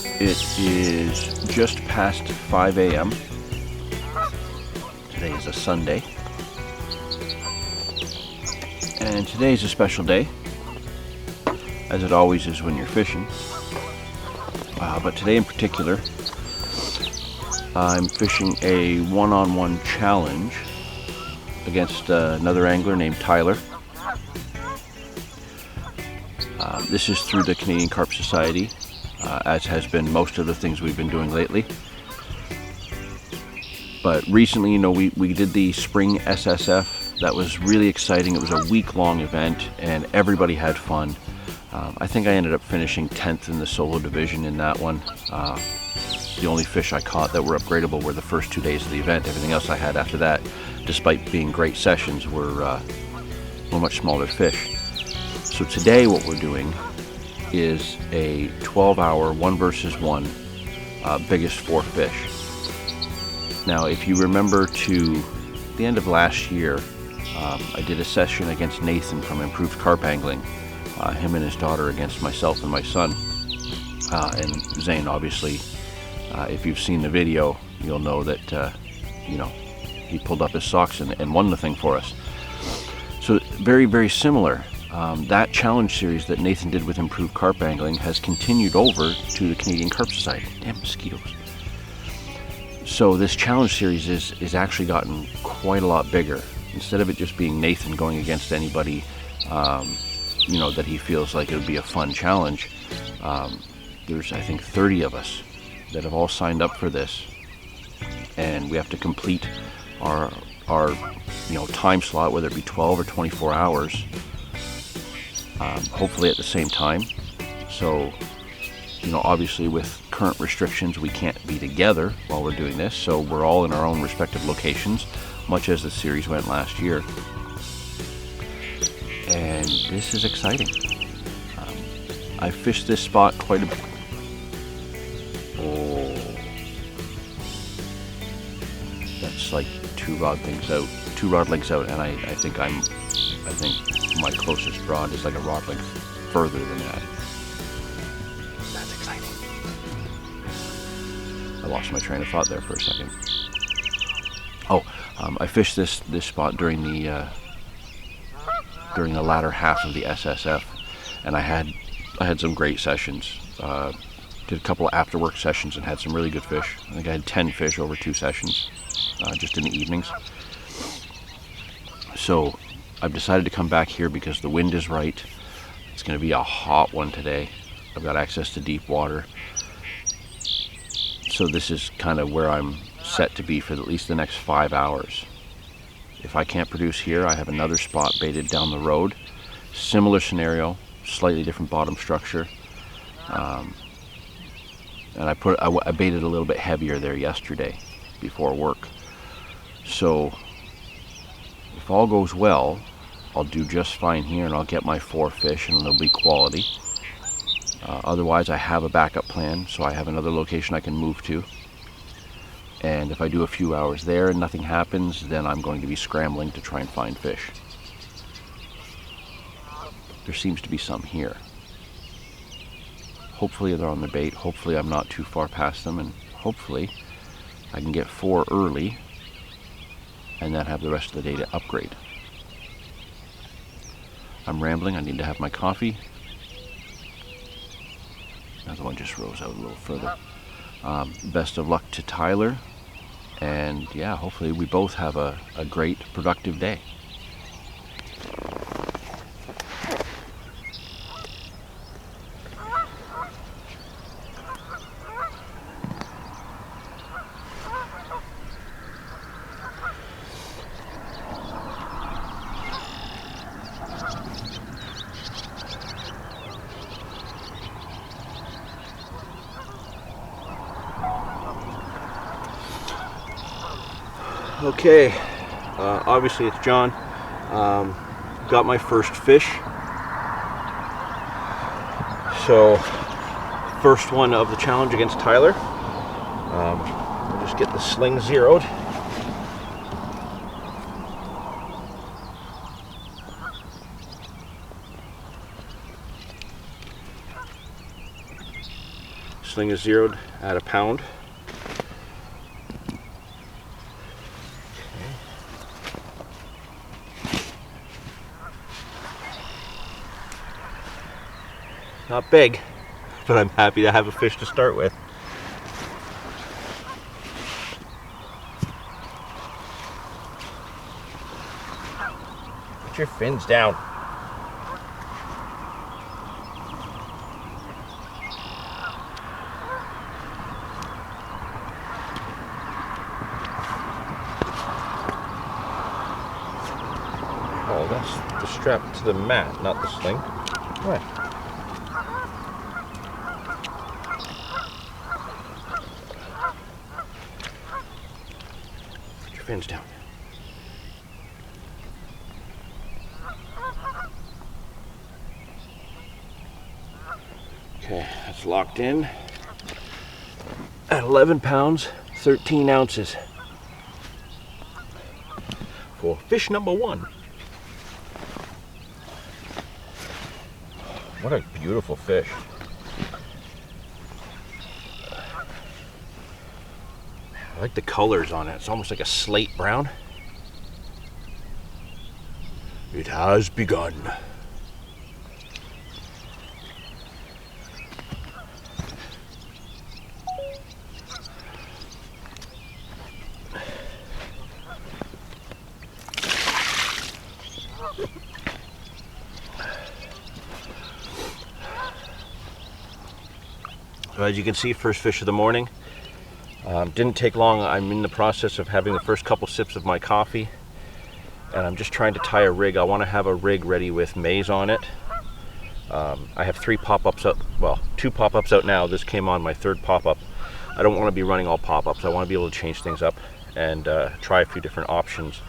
It is just past 5 a.m. Today is a Sunday. And today is a special day, as it always is when you're fishing. But today in particular, I'm fishing a one-on-one challenge against another angler named Tyler. This is through the Canadian Carp Society, as has been most of the things we've been doing lately. But recently, we did the spring SSF. That was really exciting. It was a week-long event, and everybody had fun. I think I ended up finishing 10th in the solo division in that one. The only fish I caught that were upgradable were the first 2 days of the event. Everything else I had after that, despite being great sessions, were much smaller fish. So today what we're doing is a 12-hour 1 versus 1 biggest 4 fish. Now, if you remember to the end of last year, I did a session against Nathan from Improved Carp Angling, him and his daughter against myself and my son, and Zane. Obviously, if you've seen the video, you'll know that he pulled up his socks and won the thing for us. So very, very similar. That challenge series that Nathan did with Improved Carp Angling has continued over to the Canadian Carp Society. Damn mosquitoes. So this challenge series is actually gotten quite a lot bigger. Instead of it just being Nathan going against anybody, that he feels like it would be a fun challenge, there's, I think, 30 of us that have all signed up for this, and we have to complete our time slot, whether it be 12 or 24 hours, hopefully at the same time. So, obviously with current restrictions, we can't be together while we're doing this, so we're all in our own respective locations, much as the series went last year. And this is exciting. I fished this spot quite a bit. Oh, that's like two rod lengths out, and I think my closest rod is like a rod length further than that. That's exciting. I lost my train of thought there for a second. I fished this spot during the latter half of the SSF, and I had some great sessions. Did a couple of after work sessions and had some really good fish. I think I had 10 fish over 2 sessions, just in the evenings. So I've decided to come back here because the wind is right. It's going to be a hot one today. I've got access to deep water. So this is kind of where I'm set to be for at least the next 5 hours. If I can't produce here, I have another spot baited down the road. Similar scenario, slightly different bottom structure. And I baited a little bit heavier there yesterday before work. So if all goes well, I'll do just fine here, and I'll get my 4 fish, and they'll be quality. Otherwise, I have a backup plan, so I have another location I can move to. And if I do a few hours there and nothing happens, then I'm going to be scrambling to try and find fish. There seems to be some here. Hopefully they're on the bait. Hopefully I'm not too far past them, and hopefully I can get 4 early and then have the rest of the day to upgrade. I'm rambling. I need to have my coffee. Another one just rose out a little further. Best of luck to Tyler, and yeah, hopefully we both have a great, productive day. Okay, obviously it's John. Got my first fish. So, first one of the challenge against Tyler. We'll just get the sling zeroed. sling is zeroed at a pound. Not big, but I'm happy to have a fish to start with. Put your fins down. Oh, that's the strap to the mat, not the sling. What? Put your fins down. Okay, that's locked in at 11 pounds, 13 ounces for fish number one. What a beautiful fish. I like the colors on it. It's almost like a slate brown. It has begun. So as you can see, first fish of the morning. Didn't take long. I'm in the process of having the first couple sips of my coffee, and I'm just trying to tie a rig. I want to have a rig ready with maize on it. I have 3 pop-ups up, well, 2 pop-ups out now. This came on my 3rd pop-up. I don't want to be running all pop-ups. I want to be able to change things up and try a few different options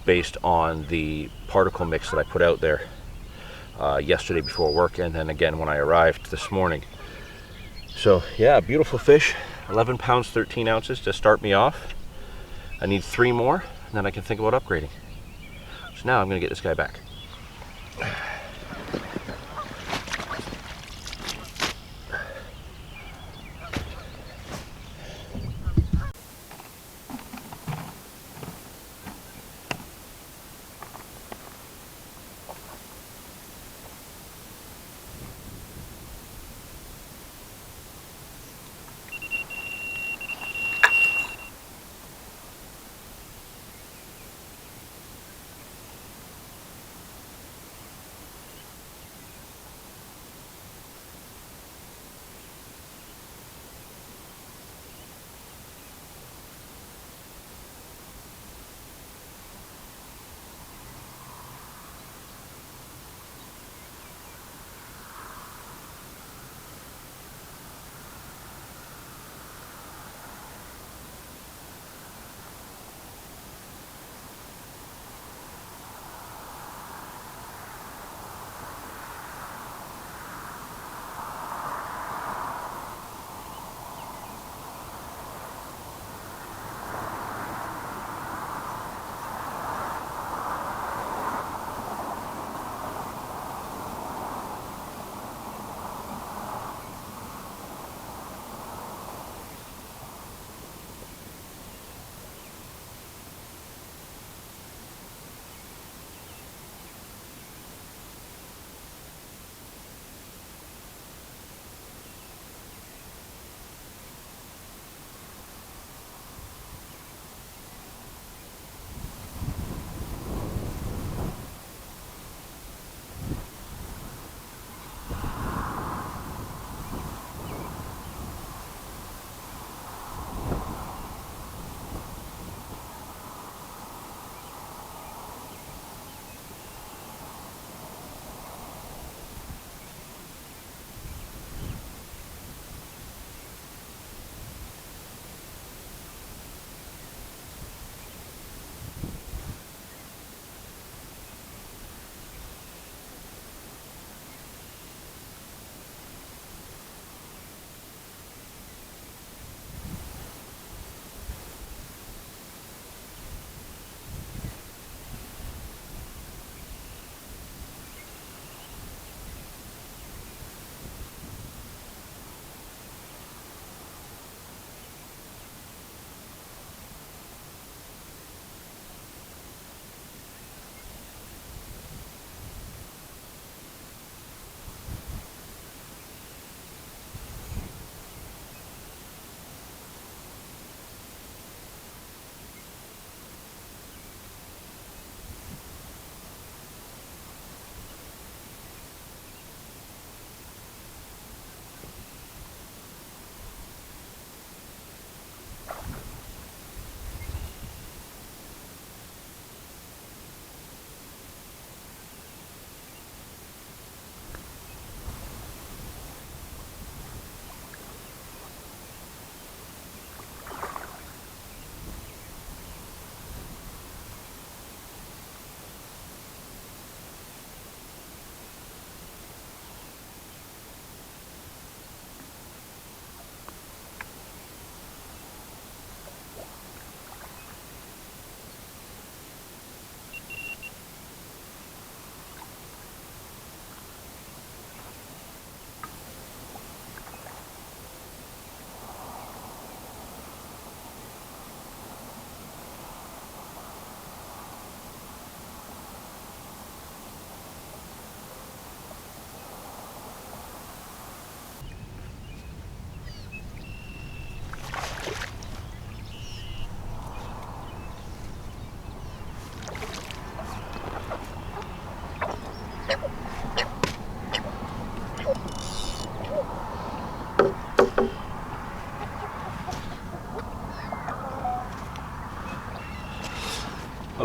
based on the particle mix that I put out there yesterday before work, and then again when I arrived this morning. So yeah, beautiful fish, 11 pounds, 13 ounces to start me off. I need 3 more, and then I can think about upgrading. So now I'm gonna get this guy back.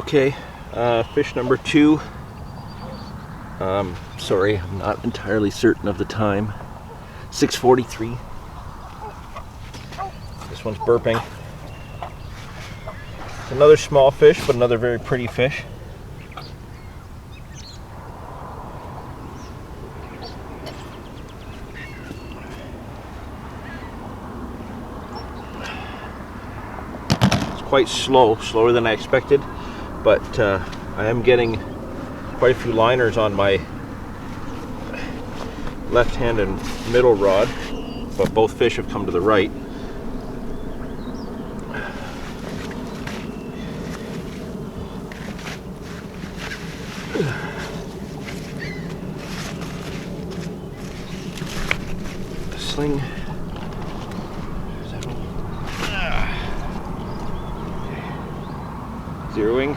Okay, fish number 2. Sorry, I'm not entirely certain of the time. 6:43. This one's burping. It's another small fish, but another very pretty fish. It's quite slower than I expected, but I am getting quite a few liners on my left hand and middle rod, but both fish have come to the right. The sling. Zeroing.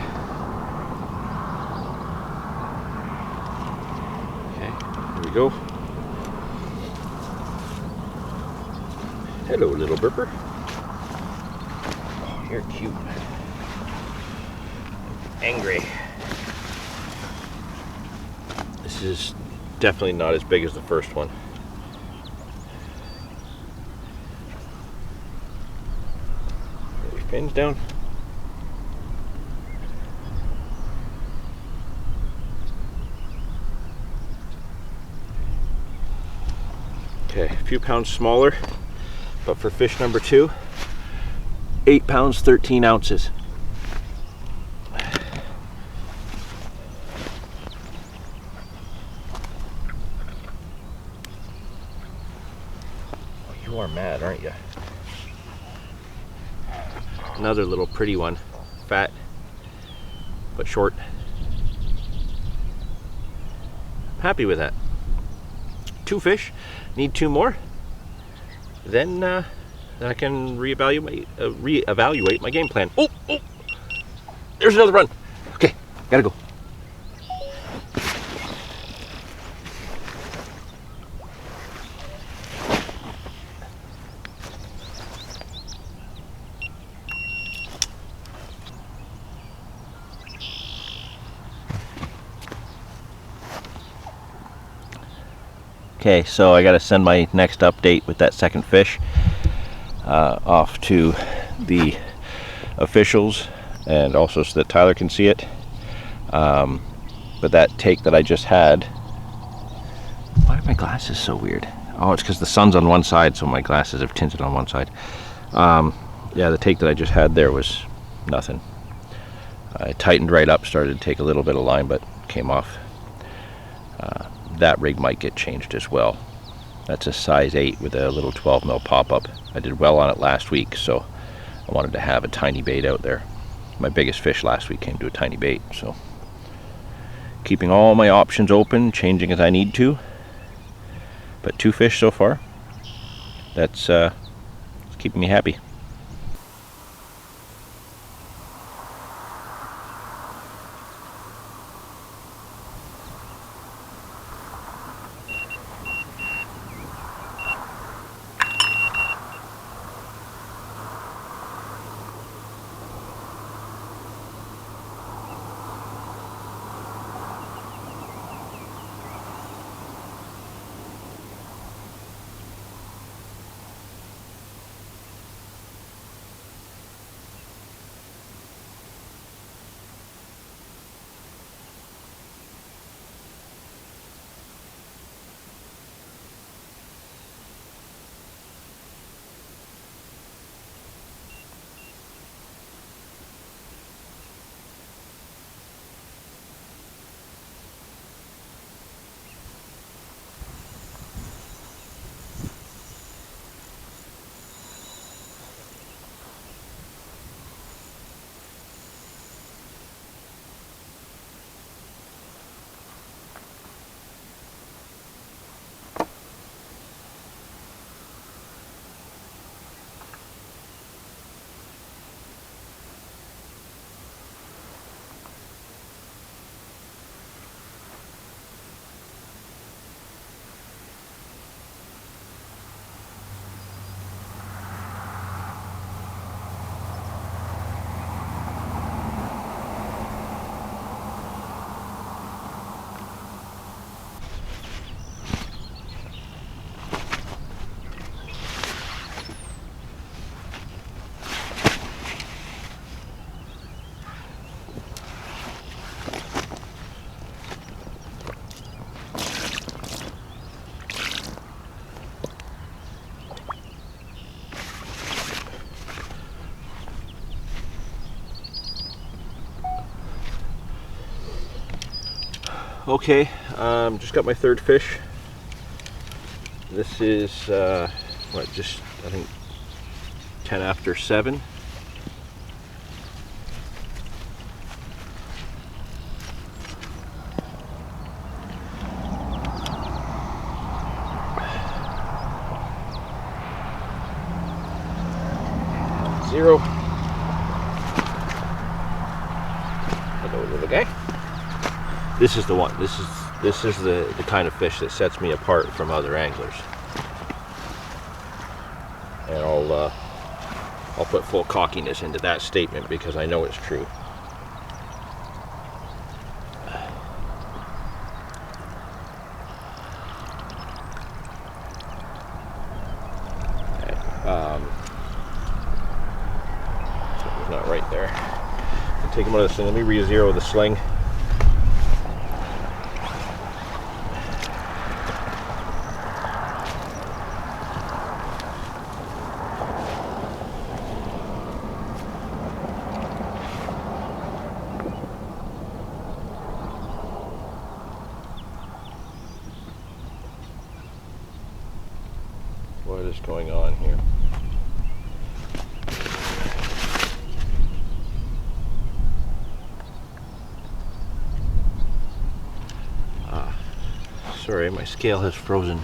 Okay, here we go. Hello, little burper. Oh, you're cute. Angry. This is definitely not as big as the first one. Get your fins down. Okay, a few pounds smaller, but for fish number 2, 8 pounds, 13 ounces. You are mad, aren't you? Another little pretty one, fat but short. Happy with that. 2 fish, need 2 more. Then I can reevaluate my game plan. Oh, there's another run. Okay, gotta go. Okay, so I gotta send my next update with that second fish off to the officials, and also so that Tyler can see it. But that take that I just had, why are my glasses so weird? Oh, it's because the sun's on one side, so my glasses have tinted on one side. Yeah, the take that I just had there was nothing. I tightened right up, started to take a little bit of line, but came off. That rig might get changed as well. That's a size 8 with a little 12 mil pop-up. I did well on it last week, so I wanted to have a tiny bait out there. My biggest fish last week came to a tiny bait, so keeping all my options open, changing as I need to. But 2 fish so far. That's keeping me happy. Okay, just got my third fish. This is just I think 10 after 7. Zero. Hello, little guy. This is the one. This is the kind of fish that sets me apart from other anglers. And I'll put full cockiness into that statement because I know it's true. Okay, something's not right there. I'll take him out of the sling. Let me re-zero the sling. What is going on here? Sorry, my scale has frozen.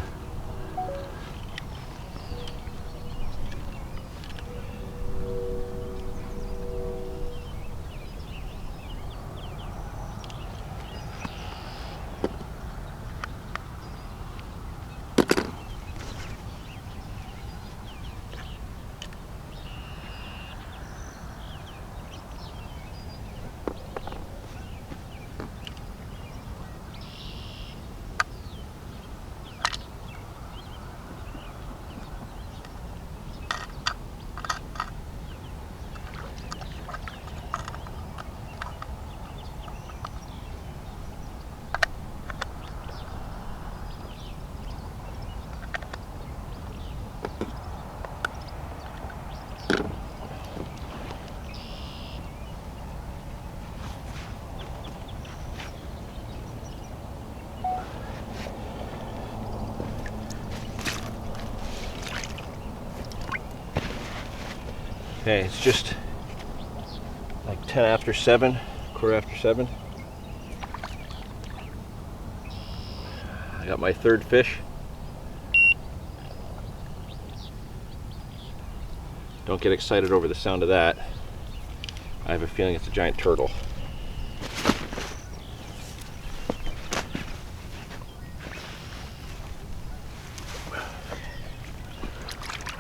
Okay, it's just like 10 after 7, quarter after 7. I got my third fish. Don't get excited over the sound of that. I have a feeling it's a giant turtle.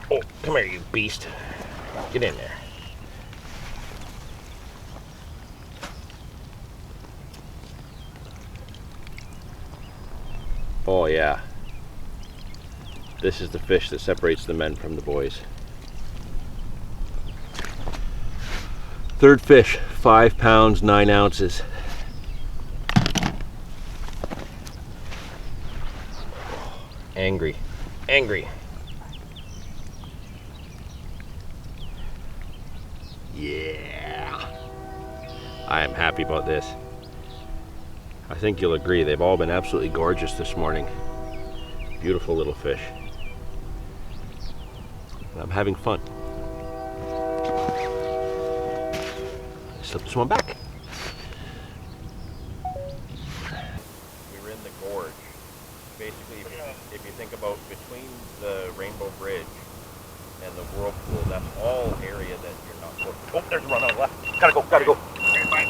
Oh, come here, you beast. Get in there. Oh yeah. This is the fish that separates the men from the boys. Third fish, 5 pounds, 9 ounces. Angry, angry. Yeah, I am happy about this. I think you'll agree, they've all been absolutely gorgeous this morning. Beautiful little fish. And I'm having fun. Slip this one back. We were in the gorge. Basically, if you think about between the Rainbow Bridge and the whirlpool, that's all area that you're not supposed to. Oh, there's one on the left. Gotta go, gotta go. Okay, bye.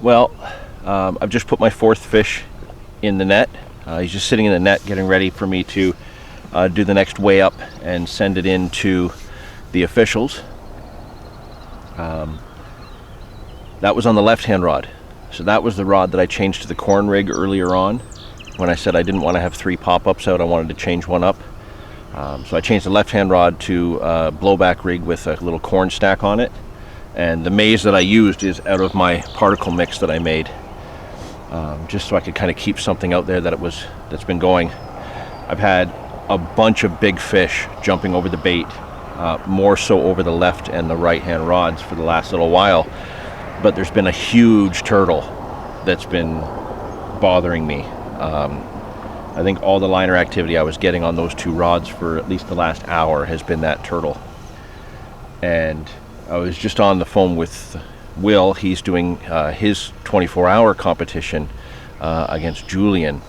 Well, I've just put my 4th fish in the net. He's just sitting in the net getting ready for me to do the next weigh up and send it in to the officials. That was on the left-hand rod. So that was the rod that I changed to the corn rig earlier on when I said I didn't want to have 3 pop-ups out. I wanted to change one up. So I changed the left-hand rod to a blowback rig with a little corn stack on it. And the maize that I used is out of my particle mix that I made, just so I could kind of keep something out there that's been going. I've had a bunch of big fish jumping over the bait, more so over the left and the right-hand rods for the last little while. But there's been a huge turtle that's been bothering me. I think all the liner activity I was getting on those 2 rods for at least the last hour has been that turtle. And I was just on the phone with Will. He's doing his 24-hour competition against Julian.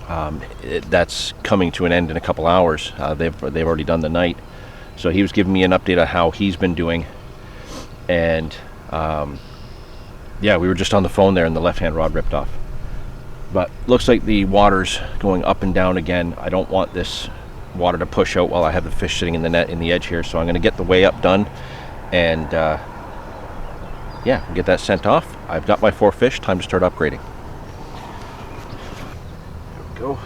That's coming to an end in a couple hours. They've already done the night. So he was giving me an update on how he's been doing. And yeah, we were just on the phone there and the left-hand rod ripped off. But looks like the water's going up and down again. I don't want this water to push out while I have the fish sitting in the net in the edge here. So I'm going to get the weigh up done and yeah, get that sent off. I've got my 4 fish. Time to start upgrading. There we go.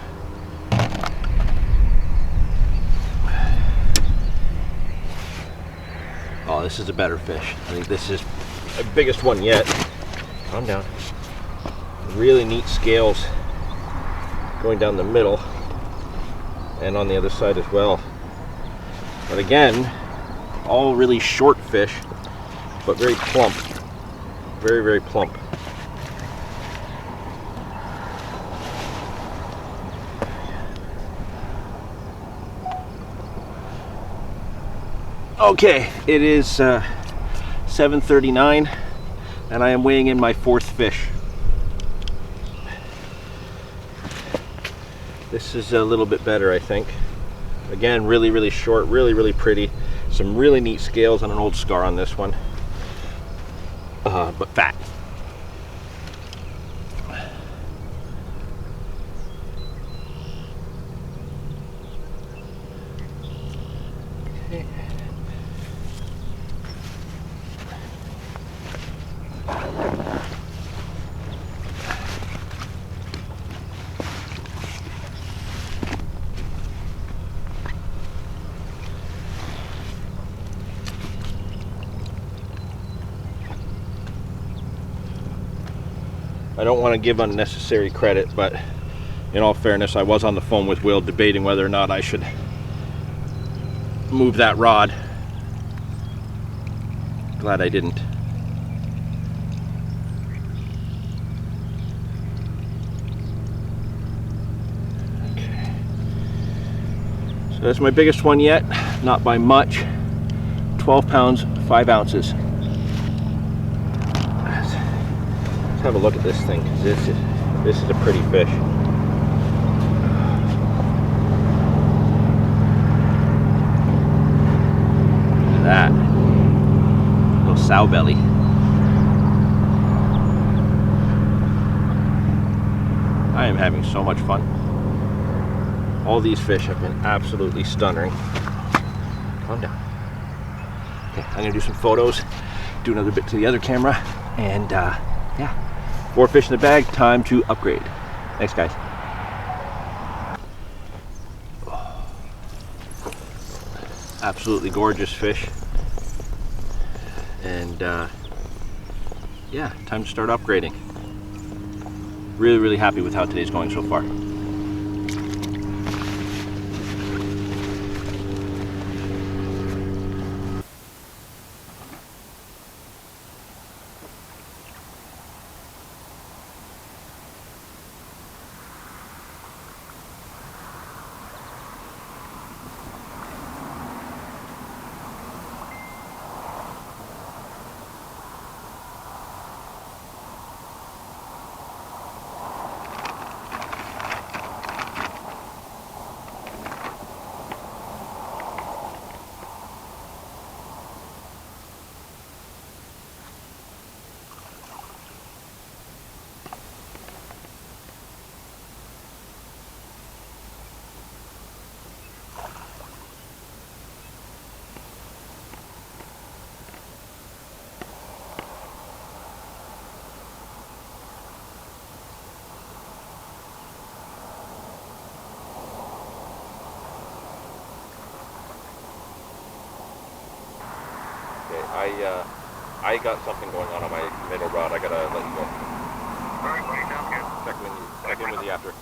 Oh, this is a better fish. I think this is the biggest one yet. Calm down. Really neat scales going down the middle and on the other side as well. But again, all really short fish, but very plump. Very, very plump. Okay, it is 7:39 and I am weighing in my 4th fish. This is a little bit better, I think. Again, really, really short, really, really pretty. Some really neat scales on an old scar on this one, but fat. Okay. I don't want to give unnecessary credit, but in all fairness, I was on the phone with Will debating whether or not I should move that rod. Glad I didn't. Okay. So that's my biggest one yet, not by much. 12 pounds, 5 ounces. Have a look at this thing. This is a pretty fish. Look at that little sow belly. I am having so much fun. All these fish have been absolutely stunning. Calm down. Okay, I'm gonna do some photos, do another bit to the other camera, and yeah. 4 fish in the bag, time to upgrade. Thanks, guys. Absolutely gorgeous fish. And yeah, time to start upgrading. Really, really happy with how today's going so far. I got something going on my middle rod. I gotta let you go. Alright, buddy, sounds good. Check in with you after.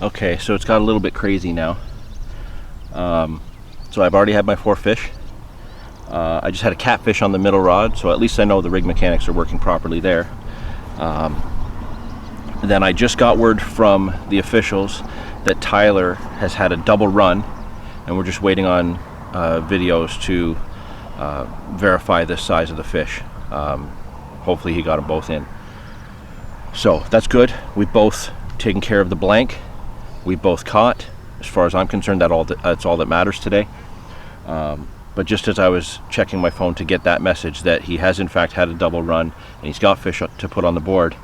Okay, so it's got a little bit crazy now. So I've already had my 4 fish. I just had a catfish on the middle rod, so at least I know the rig mechanics are working properly there. Then I just got word from the officials that Tyler has had a double run, and we're just waiting on videos to verify the size of the fish. Hopefully he got them both in. So that's good. We both taken care of the blank. We both caught. As far as I'm concerned, that's all that matters today. But just as I was checking my phone to get that message that he has in fact had a double run and he's got fish to put on the board,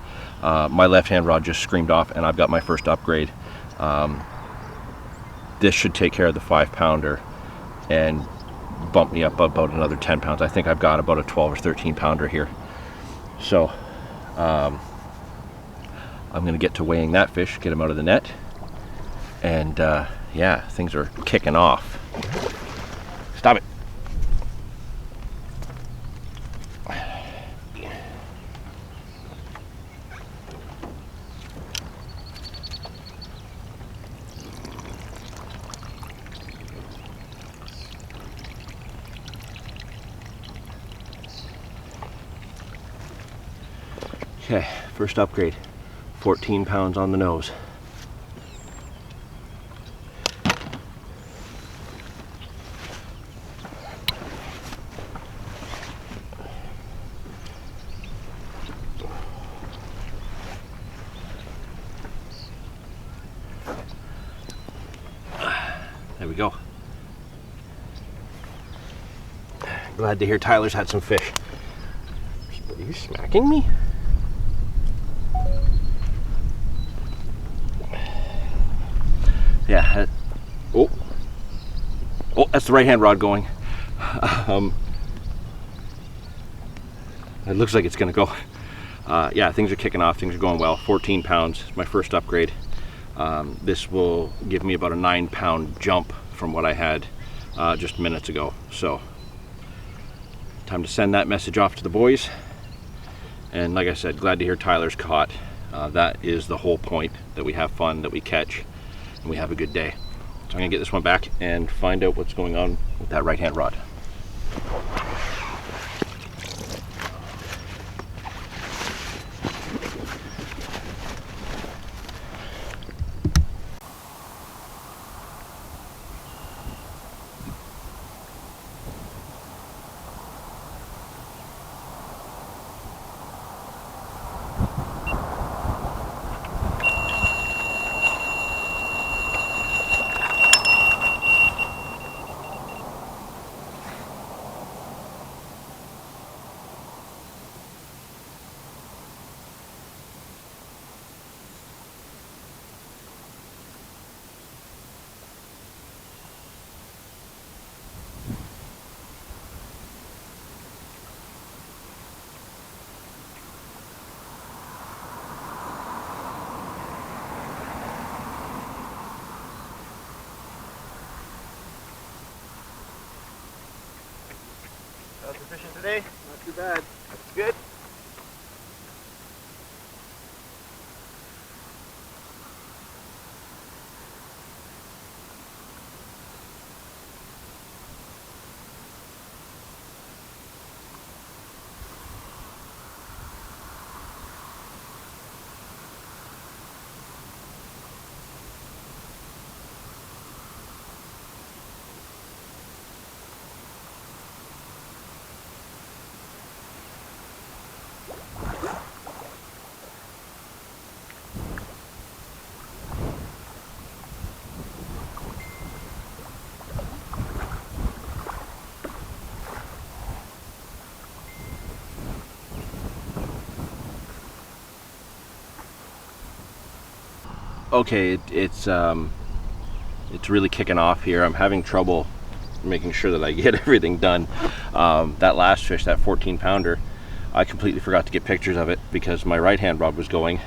my left-hand rod just screamed off and I've got my first upgrade. This should take care of the 5-pounder and bump me up about another 10 pounds. I think I've got about a 12 or 13 pounder here. So I'm going to get to weighing that fish, get him out of the net. And yeah, things are kicking off. Stop it. Okay, first upgrade, 14 pounds on the nose. There we go. Glad to hear Tyler's had some fish. Are you smacking me? Yeah. Oh, that's the right-hand rod going. It looks like it's gonna go. Yeah, things are kicking off. Things are going well. 14 pounds. My first upgrade. This will give me about a 9-pound jump from what I had just minutes ago. So, time to send that message off to the boys. And like I said, glad to hear Tyler's caught. That is the whole point, that we have fun, that we catch, and we have a good day. So I'm gonna get this one back and find out what's going on with that right-hand rod. fishing today? Not too bad. That's good. Okay, it's really kicking off here. I'm having trouble making sure that I get everything done. That last fish, that 14 pounder, I completely forgot to get pictures of it because my right hand rod was going.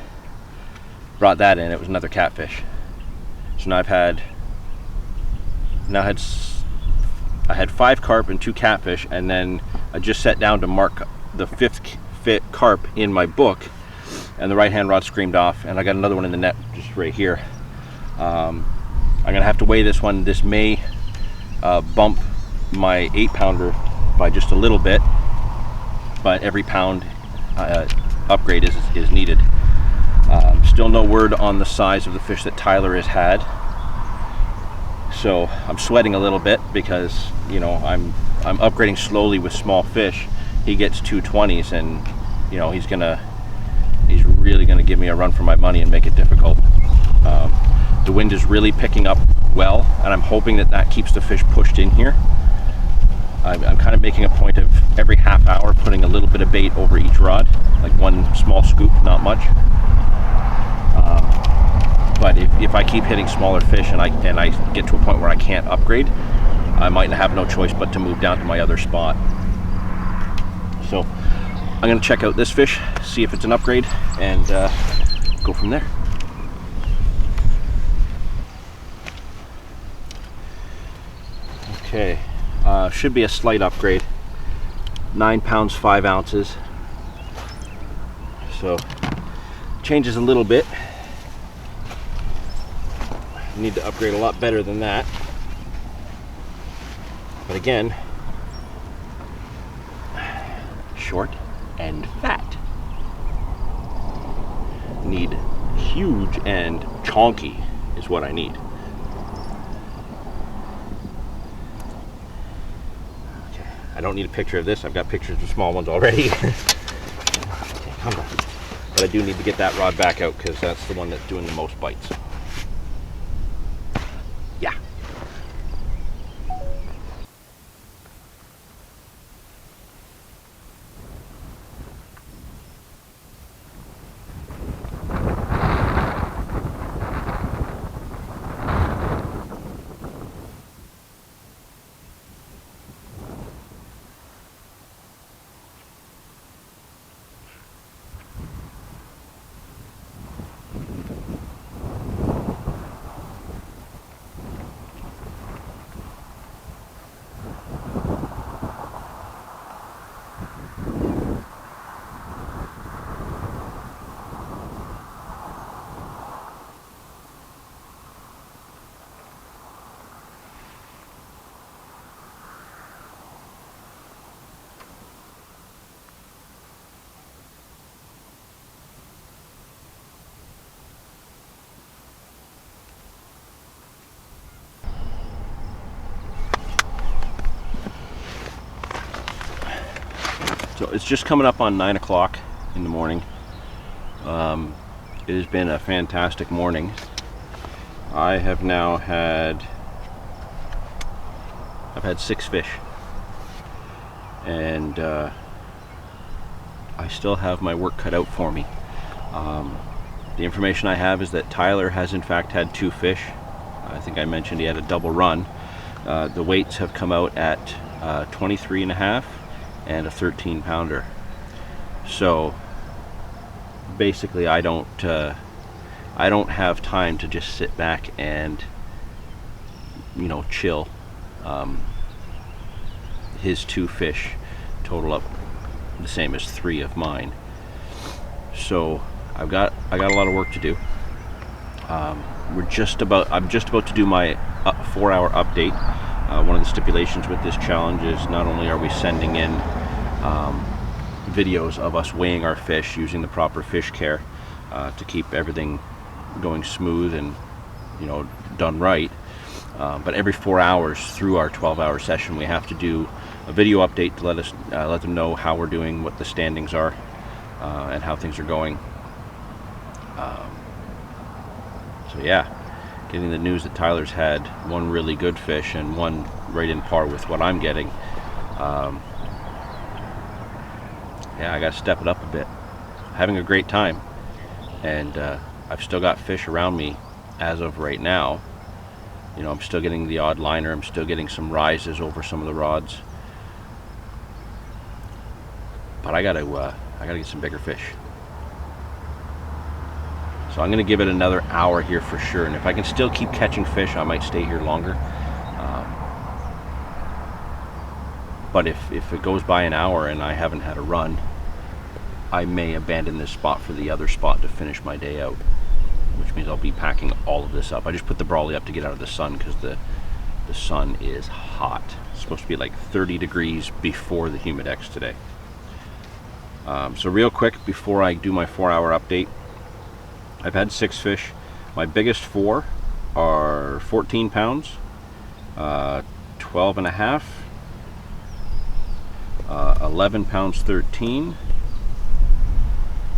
Brought that in, it was another catfish. So now I had 5 carp and 2 catfish, and then I just sat down to mark the 5th fit carp in my book, and the right hand rod screamed off, and I got another one in the net just right here. I'm gonna have to weigh this one. This may bump my 8 pounder by just a little bit, but every pound upgrade is needed. Still no word on the size of the fish that Tyler has had, so I'm sweating a little bit because, you know, I'm upgrading slowly with small fish. He gets 220s, and you know, he's really gonna give me a run for my money and make it difficult. The wind is really picking up well, and I'm hoping that keeps the fish pushed in here. I'm kind of making a point of every half hour putting a little bit of bait over each rod, like one small scoop, not much. But if I keep hitting smaller fish and I get to a point where I can't upgrade, I might have no choice but to move down to my other spot. So I'm going to check out this fish, see if it's an upgrade, and go from there. Okay, should be a slight upgrade. 9 pounds 5 ounces. So changes a little bit. Need to upgrade a lot better than that. But again, short and fat. Need huge and chonky is what I need. Okay, I don't need a picture of this. I've got pictures of small ones already. Okay, come on. But I do need to get that rod back out because that's the one that's doing the most bites. Yeah. So it's just coming up on 9 o'clock in the morning. It has been a fantastic morning. I have now had 6 fish, and I still have my work cut out for me. The information I have is that Tyler has in fact had 2 fish. I think I mentioned he had a double run. The weights have come out at 23 and a half and a 13 pounder. So basically I don't have time to just sit back and, you know, chill. His 2 fish total up the same as 3 of mine. So I got a lot of work to do. I'm just about to do my 4-hour update. One of the stipulations with this challenge is not only are we sending in videos of us weighing our fish using the proper fish care to keep everything going smooth and done right, but every 4 hours through our 12-hour session we have to do a video update to let them know how we're doing, what the standings are, and how things are going. So yeah, getting the news that Tyler's had one really good fish and one right in par with what I'm getting. Yeah, I got to step it up a bit. Having a great time, and I've still got fish around me as of right now. I'm still getting the odd liner. I'm still getting some rises over some of the rods, but I gotta get some bigger fish. So I'm going to give it another hour here for sure, and if I can still keep catching fish, I might stay here longer. But if it goes by an hour and I haven't had a run, I may abandon this spot for the other spot to finish my day out, which means I'll be packing all of this up. I just put the brawly up to get out of the sun because the sun is hot. It's supposed to be like 30 degrees before the Humidex today. So real quick, before I do my 4-hour update, I've had 6 fish. My biggest 4 are 14 pounds, 12 and a half, 11 pounds 13,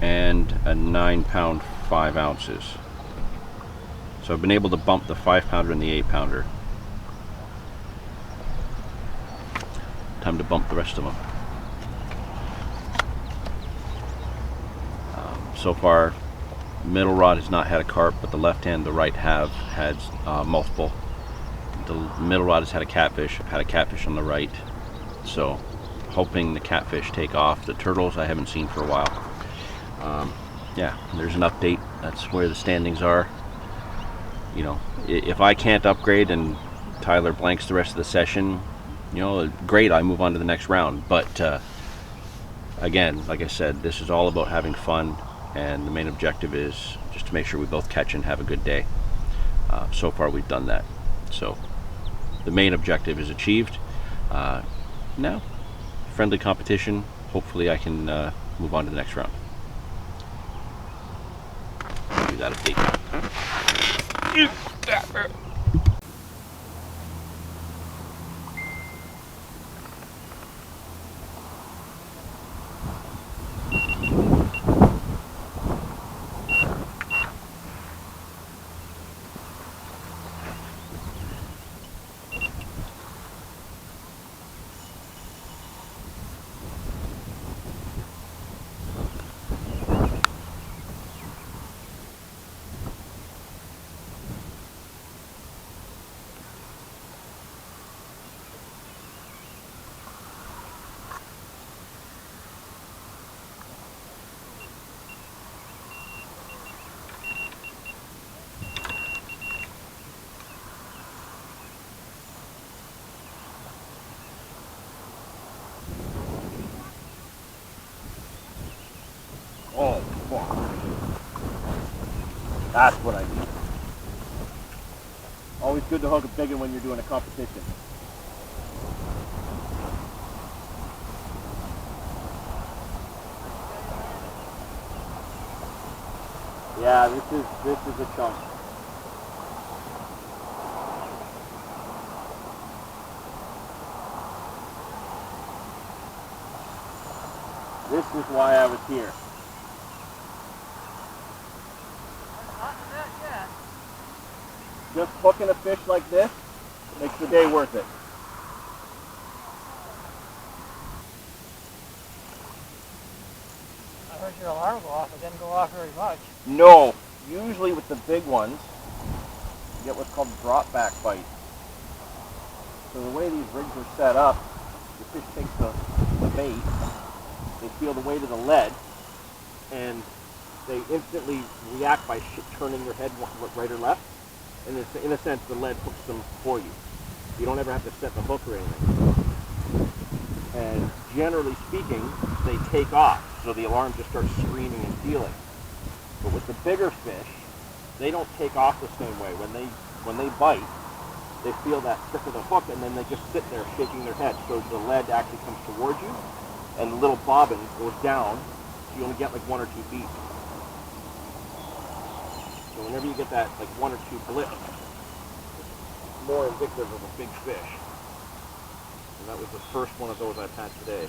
and a 9 pound 5 ounces. So I've been able to bump the 5 pounder and the 8 pounder. Time to bump the rest of them. So far, middle rod has not had a carp, but the left and the right have had multiple. The middle rod has had a catfish. I've had a catfish on the right. So hoping the catfish take off. The turtles I haven't seen for a while. Yeah, there's an update. That's where the standings are. If I can't upgrade and Tyler blanks the rest of the session, great, I move on to the next round. But again, like I said, this is all about having fun. And the main objective is just to make sure we both catch and have a good day. So far we've done that. So the main objective is achieved. Now, friendly competition. Hopefully I can move on to the next round. Do that update. Oh, fuck. That's what I need. Always good to hook a big one when you're doing a competition. Yeah, this is a chunk. This is why I was here. Just hooking a fish like this makes the day worth it. I heard your alarm go off. It didn't go off very much. No. Usually with the big ones, you get what's called drop back bite. So the way these rigs are set up, the fish takes the bait, they feel the weight of the lead, and they instantly react by turning their head right or left. And in a sense, the lead hooks them for you. You don't ever have to set the hook or anything. And generally speaking, they take off, so the alarm just starts screaming and pealing. But with the bigger fish, they don't take off the same way. When they bite, they feel that trick of the hook, and then they just sit there shaking their head. So the lead actually comes towards you, and the little bobbin goes down, so you only get like 1 or 2 beats. So whenever you get that like 1 or 2 blips, it's more indicative of a big fish. And that was the first one of those I've had today.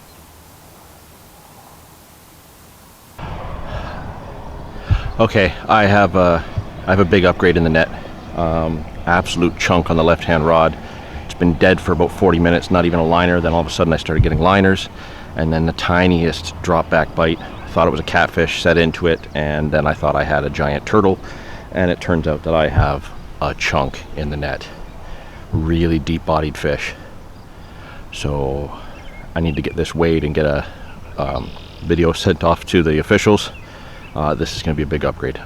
Okay, I have a big upgrade in the net. Absolute chunk on the left-hand rod. It's been dead for about 40 minutes, not even a liner. Then all of a sudden I started getting liners, and then the tiniest drop back bite. I thought it was a catfish, set into it, and then I thought I had a giant turtle, and it turns out that I have a chunk in the net. Really deep-bodied fish. So I need to get this weighed and get a video sent off to the officials. This is going to be a big upgrade.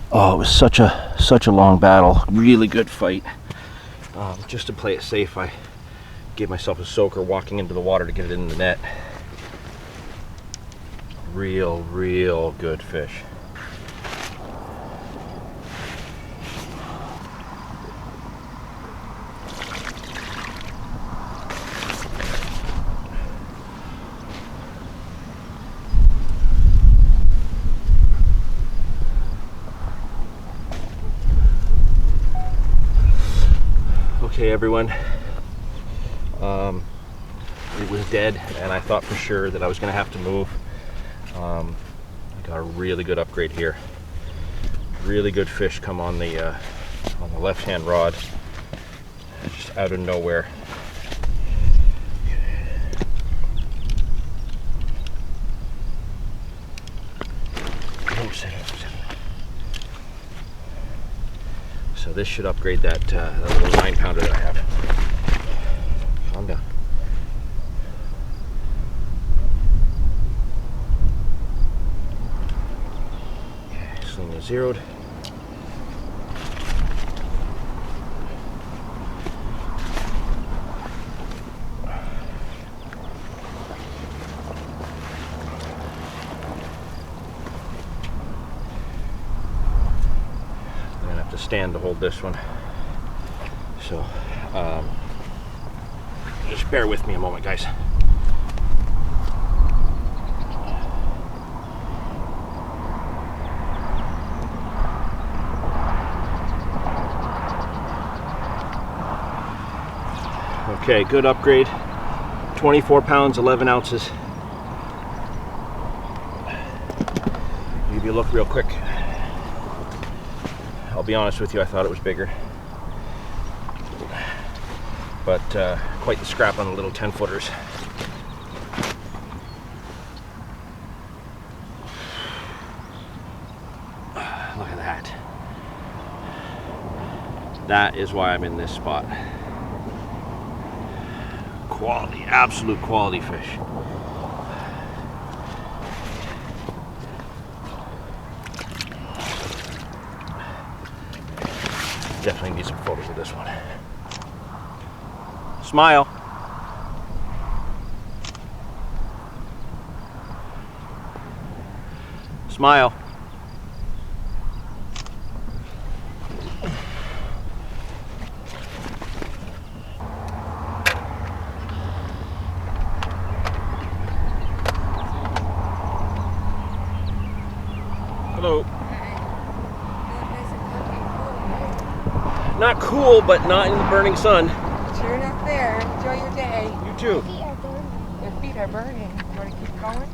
Oh, it was such a long battle. Really good fight. Just to play it safe, I gave myself a soaker walking into the water to get it in the net. Real good fish. Okay, everyone, it was dead, and I thought for sure that I was going to have to move. I got a really good upgrade here. Really good fish come on the left-hand rod, just out of nowhere. So this should upgrade that little 9-pounder that I have. Calm down. Okay, sling is zeroed. Stand to hold this one, so just bear with me a moment, guys. Okay, good upgrade. 24 pounds, 11 ounces. Give you a look real quick. I'll be honest with you, I thought it was bigger, but quite the scrap on the little 10-footers. Look at that. That is why I'm in this spot. Quality, absolute quality fish. Definitely need some photos of this one. Smile. Smile. Hello. not cool, but not in the burning sun. Sure enough there. Enjoy your day. You too. Your feet are burning. You want to keep going?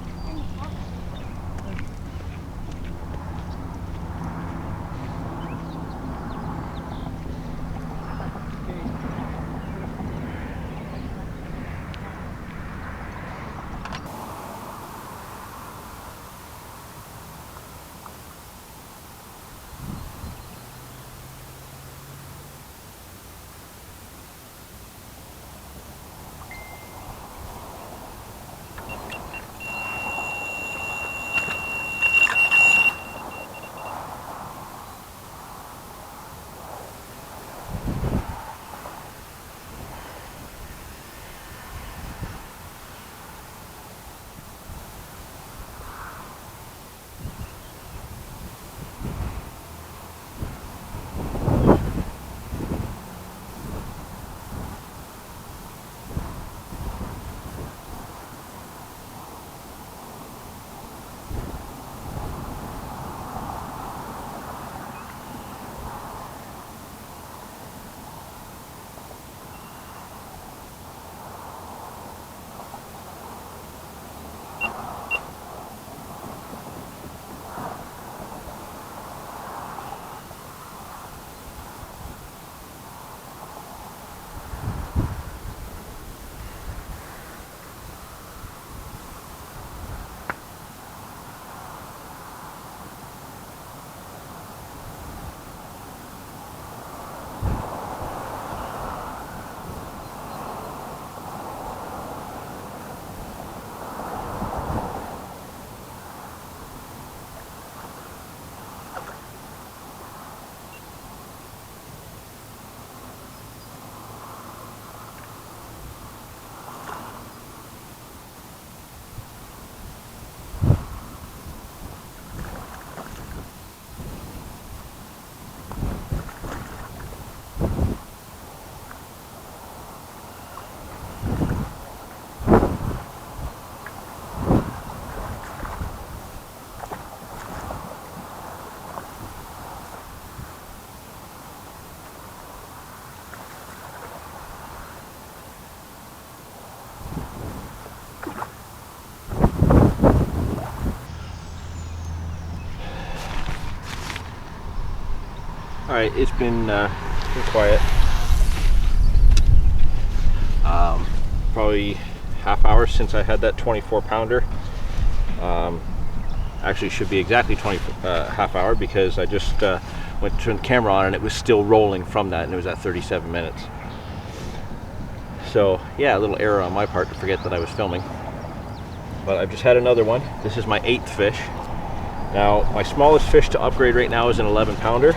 All right, it's been quiet. Probably half hour since I had that 24 pounder. Actually, should be exactly half hour because I just went to turn the camera on and it was still rolling from that, and it was at 37 minutes. So yeah, a little error on my part to forget that I was filming. But I've just had another one. This is my 8th fish. Now, my smallest fish to upgrade right now is an 11 pounder.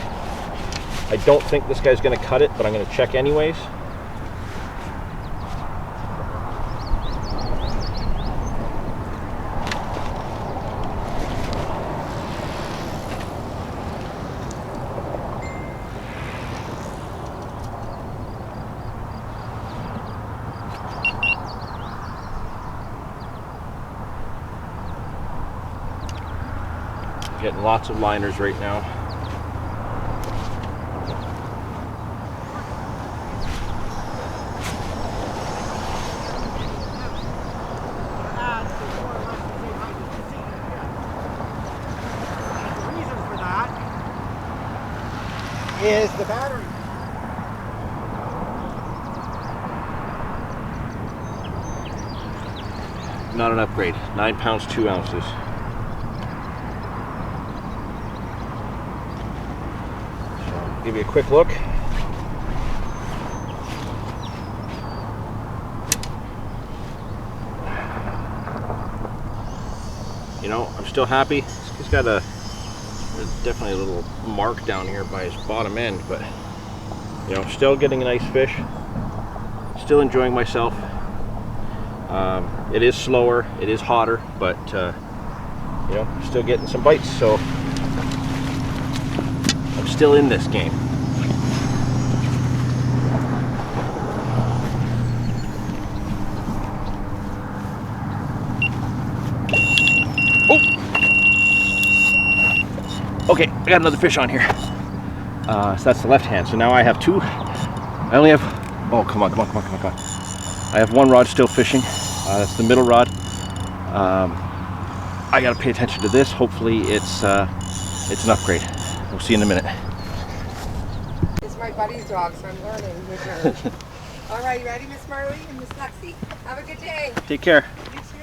I don't think this guy's gonna cut it, but I'm gonna check anyways. Getting lots of liners right now. Is the battery. Not an upgrade. 9 pounds, 2 ounces. So, give you a quick look. You know, I'm still happy. He's got there's definitely a little mark down here by his bottom end, but you know, still getting a nice fish, still enjoying myself. It is slower, it is hotter, but you know, still getting some bites, so I'm still in this game. Okay, I got another fish on here. So that's the left hand. So now I have two. I only have, oh, come on. I have one rod still fishing. That's the middle rod. I gotta pay attention to this. Hopefully it's an upgrade. We'll see in a minute. It's my buddy's dog, so I'm learning with her. All right, you ready, Miss Marley and Miss Lexi? Have a good day. Take care. You too.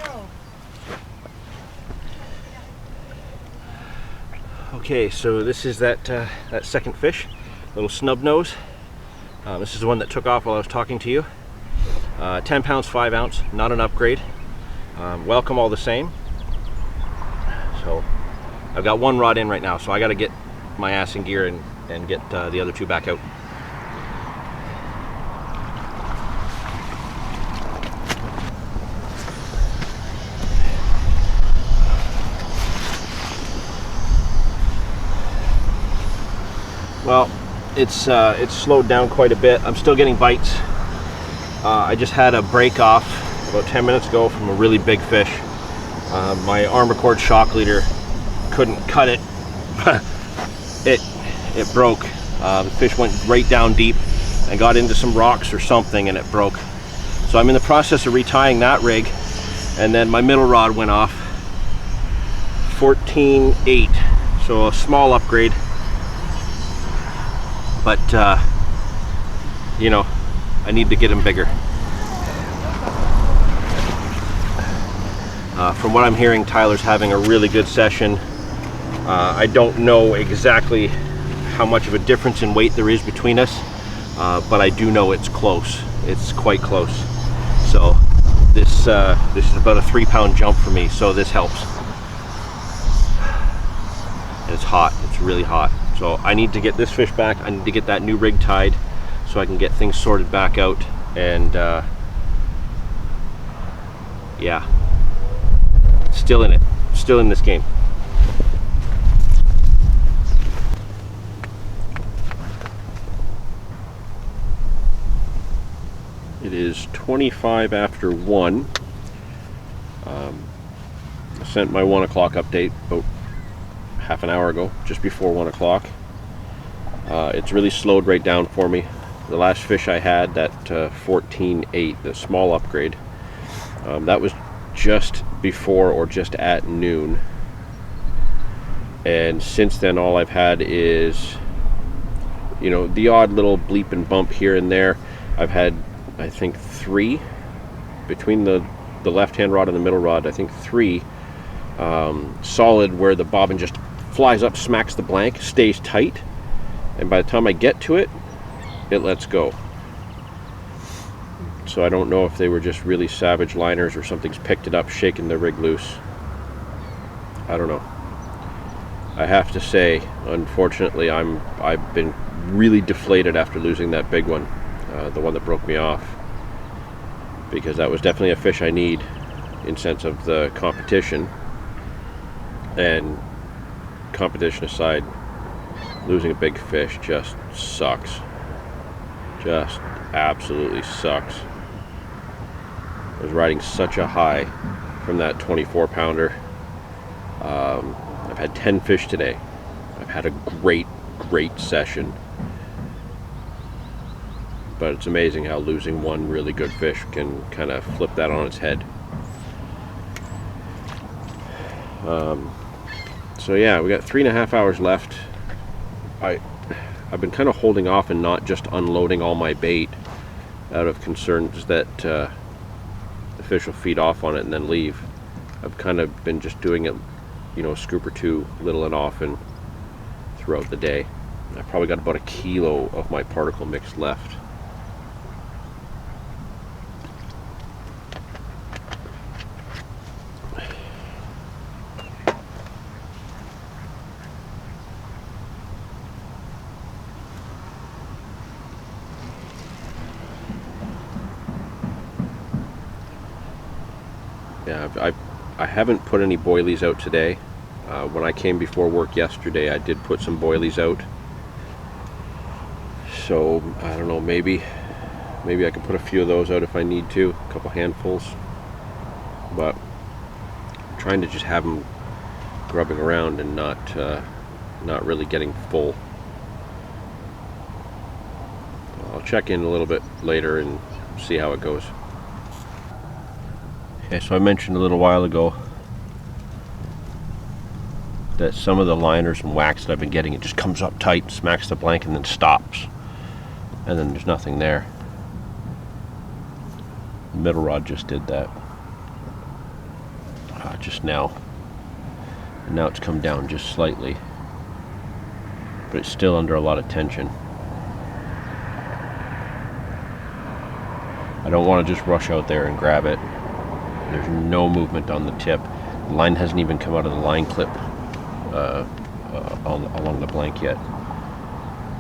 Okay, so this is that second fish, little snub nose. This is the one that took off while I was talking to you. 10 pounds, 5 ounce, not an upgrade. Welcome all the same. So I've got one rod in right now, so I got to get my ass in gear and get the other two back out. Well, it's slowed down quite a bit. I'm still getting bites. I just had a break off about 10 minutes ago from a really big fish. My armor cord shock leader couldn't cut it. it broke. The fish went right down deep and got into some rocks or something, and it broke. So I'm in the process of retying that rig, and then my middle rod went off. 14.8, so a small upgrade. But you know, I need to get him bigger. From what I'm hearing, Tyler's having a really good session. I don't know exactly how much of a difference in weight there is between us, but I do know it's close. It's quite close. So this is about a 3-pound jump for me, so this helps. And it's hot. It's really hot. So I need to get this fish back. I need to get that new rig tied so I can get things sorted back out. And yeah, still in it. Still in this game. It is 25 after 1. I sent my 1 o'clock update about half an hour ago, just before 1 o'clock. It's really slowed right down for me. The last fish I had, that 14.8, the small upgrade, that was just before or just at noon. And since then, all I've had is, you know, the odd little bleep and bump here and there. I've had, I think, 3 between the left-hand rod and the middle rod. I think 3 solid, where the bobbin just flies up, smacks the blank, stays tight, and by the time I get to it, it lets go. So I don't know if they were just really savage liners or something's picked it up, shaking the rig loose. I don't know. I have to say, unfortunately, I've been really deflated after losing that big one, the one that broke me off, because that was definitely a fish I need in sense of the competition. And competition aside, losing a big fish just sucks. Just absolutely sucks. I was riding such a high from that 24-pounder. I've had 10 fish today. I've had a great session. But it's amazing how losing one really good fish can kind of flip that on its head. So yeah, we got 3.5 hours left. I've been kind of holding off and not just unloading all my bait out of concerns that the fish will feed off on it and then leave. I've kind of been just doing it, you know, a scoop or two, little and often, throughout the day. I've probably got about 1 kilo of my particle mix left. Yeah, I haven't put any boilies out today. When I came before work yesterday, I did put some boilies out. So I don't know, maybe I can put a few of those out if I need to, a couple handfuls. But I'm trying to just have them grubbing around and not really getting full. check in a little bit later and see how it goes. Okay, so I mentioned a little while ago that some of the liners and wax that I've been getting, it just comes up tight, smacks the blank, and then stops. And then there's nothing there. The middle rod just did that. Just now. And now it's come down just slightly. But it's still under a lot of tension. I don't want to just rush out there and grab it. There's no movement on the tip. The line hasn't even come out of the line clip along the blank yet.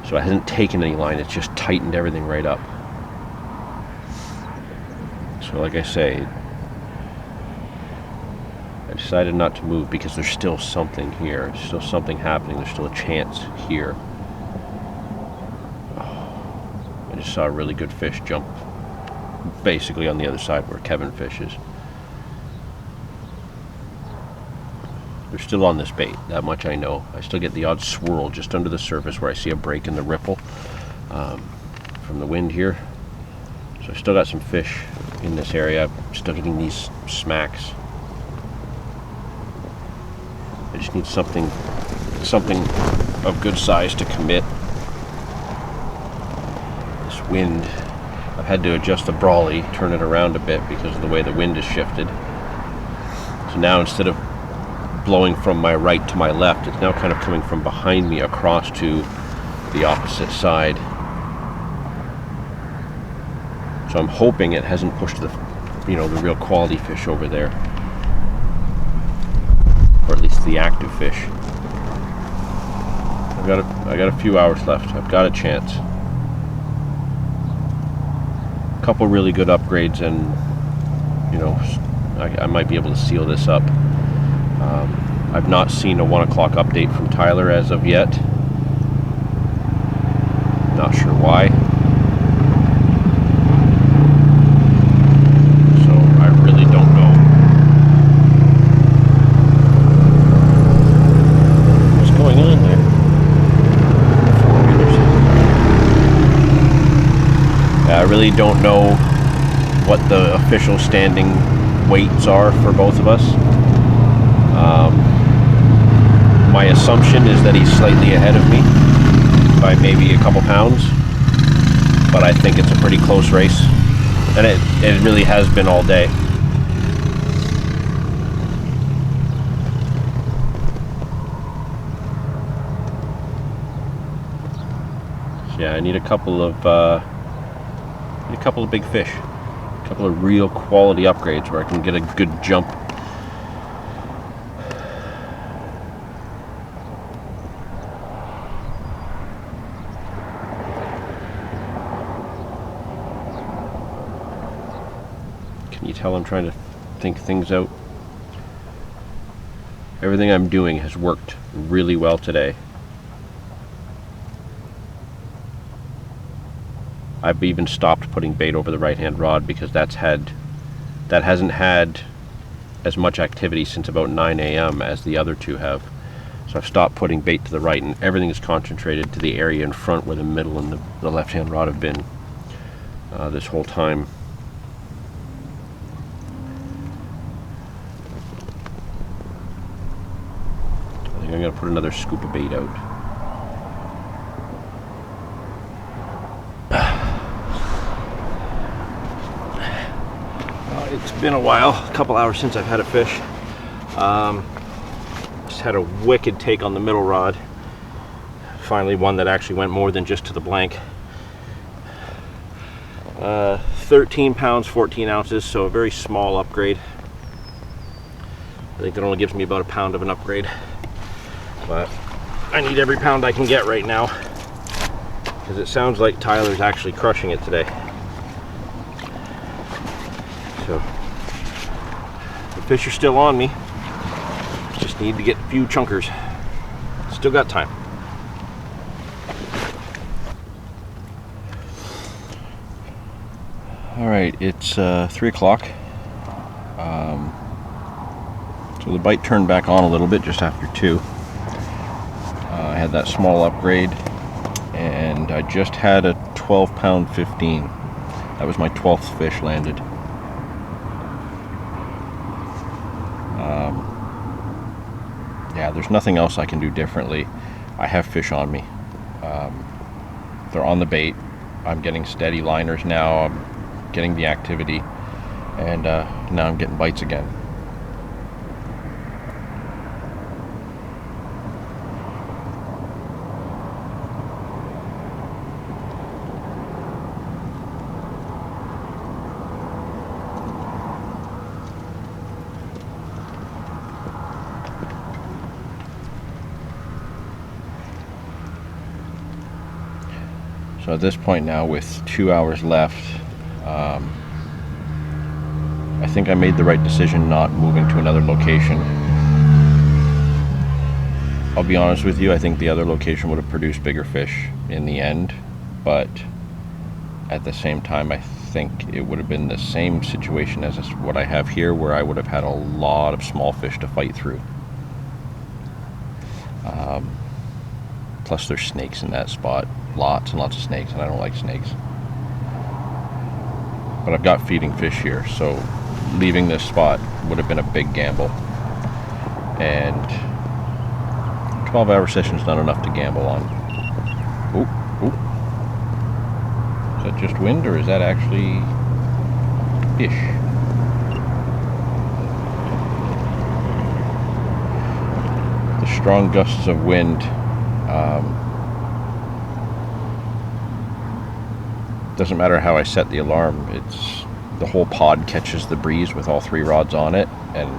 So it hasn't taken any line, it's just tightened everything right up. So like I say, I decided not to move because there's still something here. There's still something happening. There's still a chance here. I just saw a really good fish jump basically on the other side where Kevin fishes. They're still on this bait, that much I know. I still get the odd swirl just under the surface where I see a break in the ripple from the wind here. So I still got some fish in this area. I'm still getting these smacks. I just need something of good size to commit. This wind, I've had to adjust the brawly, turn it around a bit because of the way the wind is shifted. So now instead of blowing from my right to my left, it's now kind of coming from behind me across to the opposite side. So I'm hoping it hasn't pushed the real quality fish over there, or at least the active fish. I got a few hours left. I've got a chance. A couple really good upgrades, and I might be able to seal this up. I've not seen a 1 o'clock update from Tyler as of yet. Not sure why. So I really don't know what's going on there. I really don't know what the official standing weights are for both of us. My assumption is that he's slightly ahead of me by maybe a couple pounds, but I think it's a pretty close race, and it really has been all day. So yeah, I need a couple of big fish, a couple of real quality upgrades where I can get a good jump. Can you tell I'm trying to think things out? Everything I'm doing has worked really well today. I've even stopped putting bait over the right-hand rod because that hasn't had as much activity since about 9 a.m. as the other two have. So I've stopped putting bait to the right, and everything is concentrated to the area in front where the middle and the left-hand rod have been this whole time. I think I'm going to put another scoop of bait out. It's been a while, a couple hours since I've had a fish. Just had a wicked take on the middle rod. Finally one that actually went more than just to the blank. 13 pounds, 14 ounces, so a very small upgrade. I think that only gives me about a pound of an upgrade. But I need every pound I can get right now, because it sounds like Tyler's actually crushing it today. So the fish are still on me. Just need to get a few chunkers. Still got time. All right, it's 3 o'clock. So the bite turned back on a little bit just after 2. I had that small upgrade, and and I just had a 12-pound 15. That was my 12th fish landed. Yeah, there's nothing else I can do differently. I have fish on me. They're on the bait. I'm getting steady liners now. I'm getting the activity, and now I'm getting bites again. So at this point now, with 2 hours left, I think I made the right decision not moving to another location. I'll be honest with you, I think the other location would have produced bigger fish in the end, but at the same time, I think it would have been the same situation as what I have here, where I would have had a lot of small fish to fight through. Plus there's snakes in that spot. Lots and lots of snakes, and I don't like snakes. But I've got feeding fish here, so leaving this spot would have been a big gamble. And 12-hour session's not enough to gamble on. Ooh, ooh. Is that just wind, or is that actually fish? The strong gusts of wind doesn't matter how I set the alarm, it's the whole pod catches the breeze with all 3 rods on it, and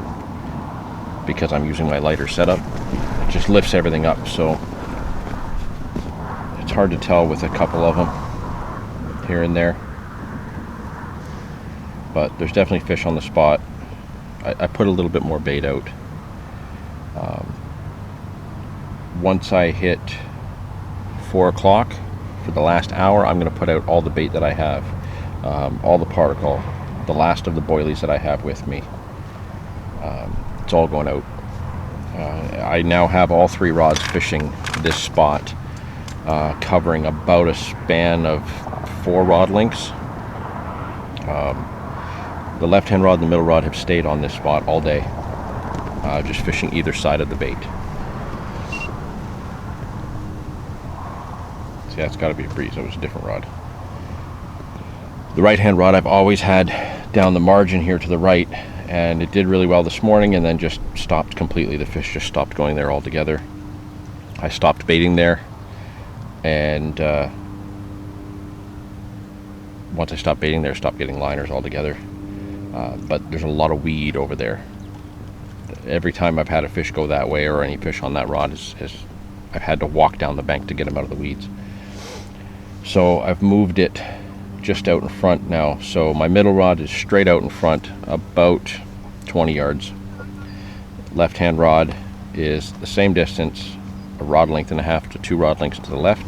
because I'm using my lighter setup, it just lifts everything up, so it's hard to tell with a couple of them here and there, but there's definitely fish on the spot. I put a little bit more bait out. Once I hit 4 o'clock, for the last hour, I'm going to put out all the bait that I have, all the particle, the last of the boilies that I have with me. It's all going out. I now have all 3 rods fishing this spot, covering about a span of 4 rod lengths. The left-hand rod and the middle rod have stayed on this spot all day, just fishing either side of the bait. Yeah, it's got to be a breeze. That was a different rod. The right-hand rod I've always had down the margin here to the right, and it did really well this morning and then just stopped completely. The fish just stopped going there altogether. I stopped baiting there, and once I stopped baiting there, I stopped getting liners altogether. But there's a lot of weed over there. Every time I've had a fish go that way, or any fish on that rod, I've had to walk down the bank to get them out of the weeds. So I've moved it just out in front now. So my middle rod is straight out in front, about 20 yards. Left-hand rod is the same distance, a rod length and a half to 2 rod lengths to the left.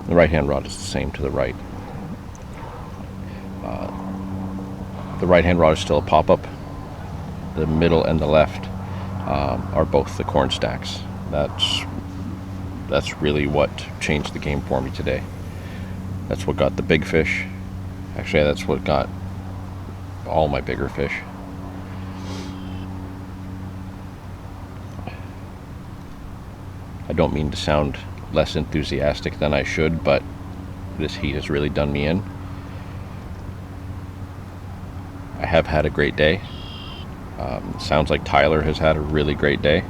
The right-hand rod is the same to the right. The right-hand rod is still a pop-up. The middle and the left are both the corn stacks. That's really what changed the game for me today. That's what got the big fish. Actually, that's what got all my bigger fish. I don't mean to sound less enthusiastic than I should, but this heat has really done me in. I have had a great day. Sounds like Tyler has had a really great day.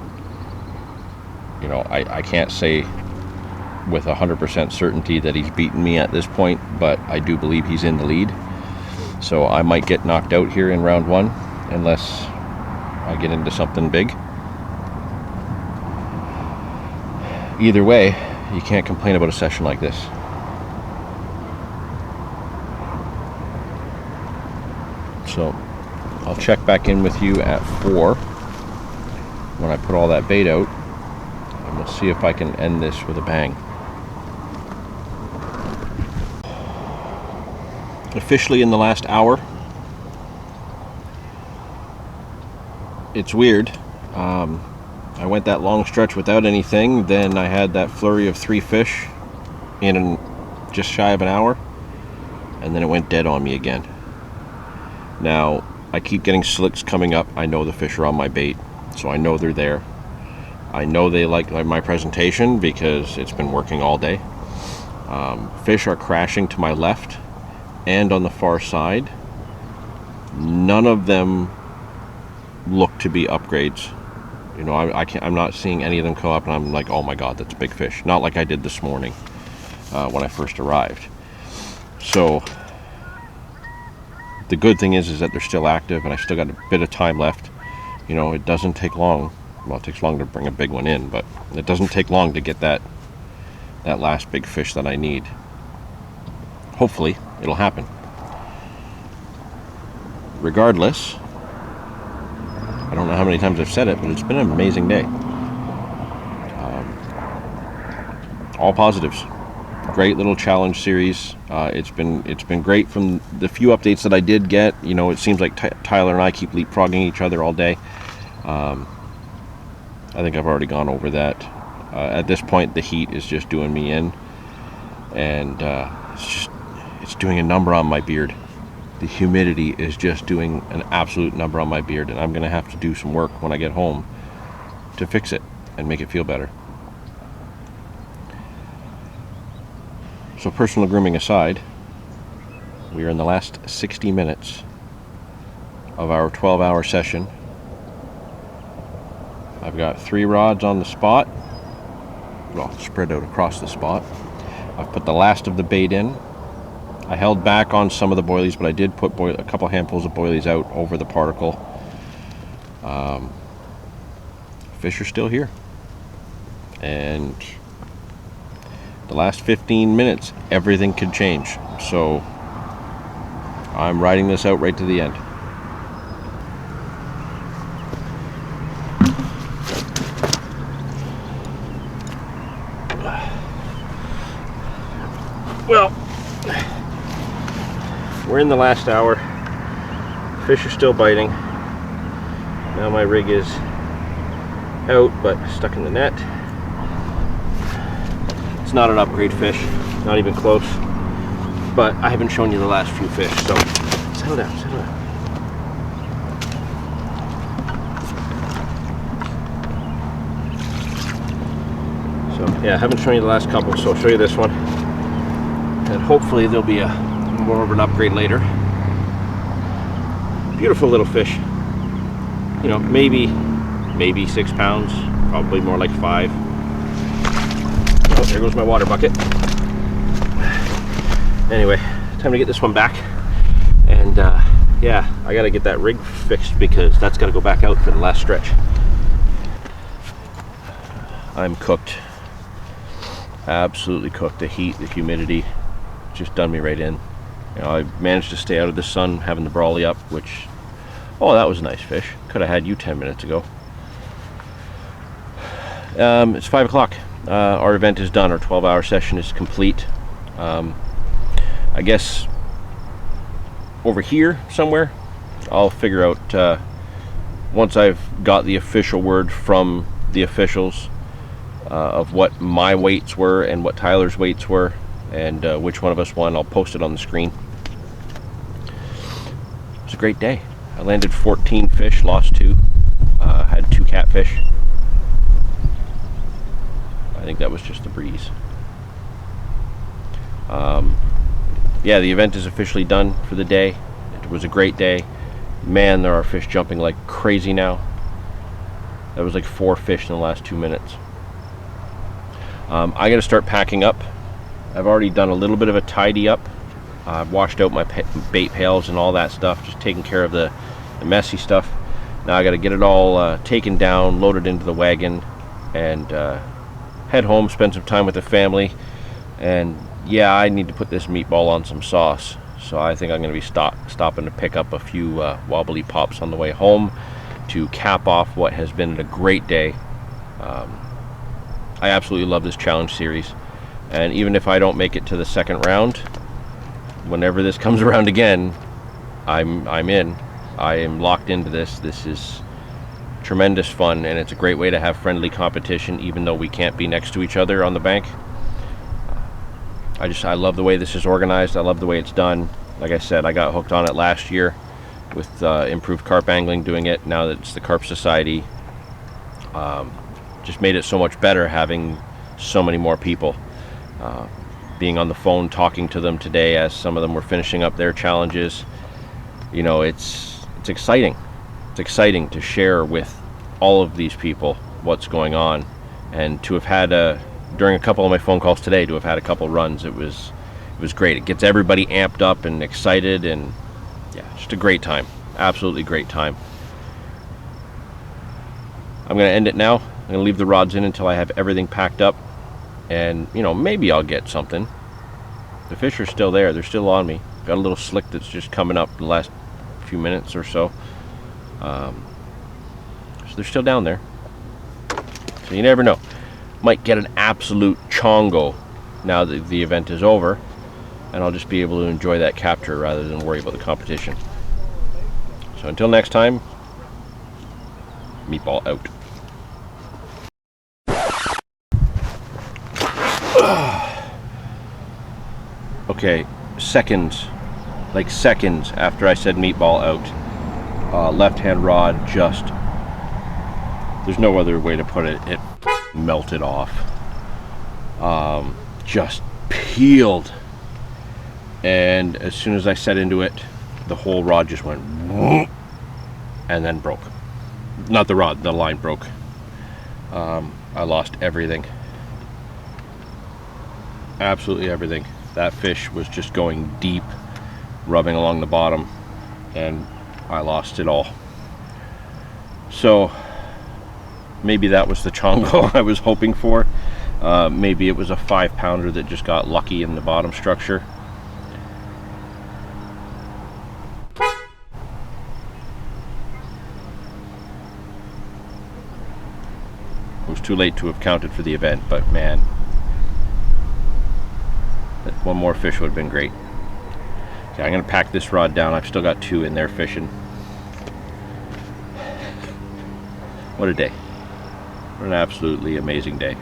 You know, I can't say with 100% certainty that he's beaten me at this point, but I do believe he's in the lead. So I might get knocked out here in round 1 unless I get into something big. Either way, you can't complain about a session like this. So I'll check back in with you at 4 when I put all that bait out, and we'll see if I can end this with a bang. Officially in the last hour. It's weird. I went that long stretch without anything, then I had that flurry of 3 fish in just shy of an hour, and then it went dead on me again. Now, I keep getting slicks coming up. I know the fish are on my bait, so I know they're there. I know they like my presentation because it's been working all day. Fish are crashing to my left and on the far side. None of them look to be upgrades. You know, I'm not seeing any of them come up and I'm like, oh my god, that's a big fish. Not like I did this morning when I first arrived. So the good thing is that they're still active and I still got a bit of time left. You know, it doesn't take long. Well, it takes long to bring a big one in, but it doesn't take long to get that last big fish that I need. Hopefully, it'll happen. Regardless, I don't know how many times I've said it, but it's been an amazing day. All positives. Great little challenge series. It's been great from the few updates that I did get. You know, it seems like Tyler and I keep leapfrogging each other all day. I think I've already gone over that. At this point, the heat is just doing me in, and it's doing a number on my beard. The humidity is just doing an absolute number on my beard, and I'm going to have to do some work when I get home to fix it and make it feel better. So personal grooming aside, we are in the last 60 minutes of our 12-hour session. I've got 3 rods on the spot, well, spread out across the spot. I've put the last of the bait in. I held back on some of the boilies, but I did put a couple handfuls of boilies out over the particle. Fish are still here. And the last 15 minutes, everything could change. So I'm riding this out right to the end. Well, we're in the last hour. Fish are still biting. Now my rig is out, but stuck in the net. It's not an upgrade fish, not even close. But I haven't shown you the last few fish, so settle down, settle down. So yeah, I haven't shown you the last couple, so I'll show you this one. And hopefully there'll be a more of an upgrade later. Beautiful little fish. You know, maybe 6 pounds, probably more like 5. Oh, there goes my water bucket. Anyway, time to get this one back. And yeah, I gotta get that rig fixed because that's gotta go back out for the last stretch. I'm cooked. Absolutely cooked. The heat, the humidity just done me right in. You know, I managed to stay out of the sun having the brawly up, which, oh, that was a nice fish. Could have had you 10 minutes ago. It's 5 o'clock. Our event is done. Our 12-hour session is complete. I guess over here somewhere, I'll figure out, once I've got the official word from the officials of what my weights were and what Tyler's weights were, and which one of us won, I'll post it on the screen. It was a great day. I landed 14 fish, lost 2, had 2 catfish. I think that was just the breeze. Yeah, the event is officially done for the day. It was a great day. Man, there are fish jumping like crazy now. That was like 4 fish in the last 2 minutes. I gotta start packing up. I've already done a little bit of a tidy up. I've washed out my bait pails and all that stuff, just taking care of the messy stuff. Now I gotta get it all taken down, loaded into the wagon, and head home, spend some time with the family. And yeah, I need to put this meatball on some sauce. So I think I'm gonna be stopping to pick up a few wobbly pops on the way home to cap off what has been a great day. I absolutely love this challenge series. And even if I don't make it to the second round, whenever this comes around again, I'm in. I am locked into this. This is tremendous fun, and it's a great way to have friendly competition, even though we can't be next to each other on the bank. I love the way this is organized. I love the way it's done. Like I said, I got hooked on it last year with improved carp angling, doing it. Now that it's the Carp Society, just made it so much better having so many more people. Being on the phone, talking to them today as some of them were finishing up their challenges. You know, it's exciting. It's exciting to share with all of these people what's going on, and to have had during a couple of my phone calls today, to have had a couple runs, it was great. It gets everybody amped up and excited, and yeah, just a great time. Absolutely great time. I'm going to end it now. I'm going to leave the rods in until I have everything packed up, and you know, maybe I'll get something. The fish are still there. They're still on me. Got a little slick that's just coming up the last few minutes or so. So they're still down there. So you never know. Might get an absolute chongo now that the event is over, and I'll just be able to enjoy that capture rather than worry about the competition. So until next time, Meatball out. Okay, seconds after I said Meatball out, left-hand rod just, there's no other way to put it, it melted off. Just peeled. And as soon as I set into it, the whole rod just went and then broke. Not the rod, the line broke. I lost everything. Absolutely everything. That fish was just going deep, rubbing along the bottom, and I lost it all. So maybe that was the chongo I was hoping for. Maybe it was a 5-pounder that just got lucky in the bottom structure. It was too late to have counted for the event, but man, one more fish would have been great. Okay, I'm going to pack this rod down. I've still got 2 in there fishing. What a day. What an absolutely amazing day.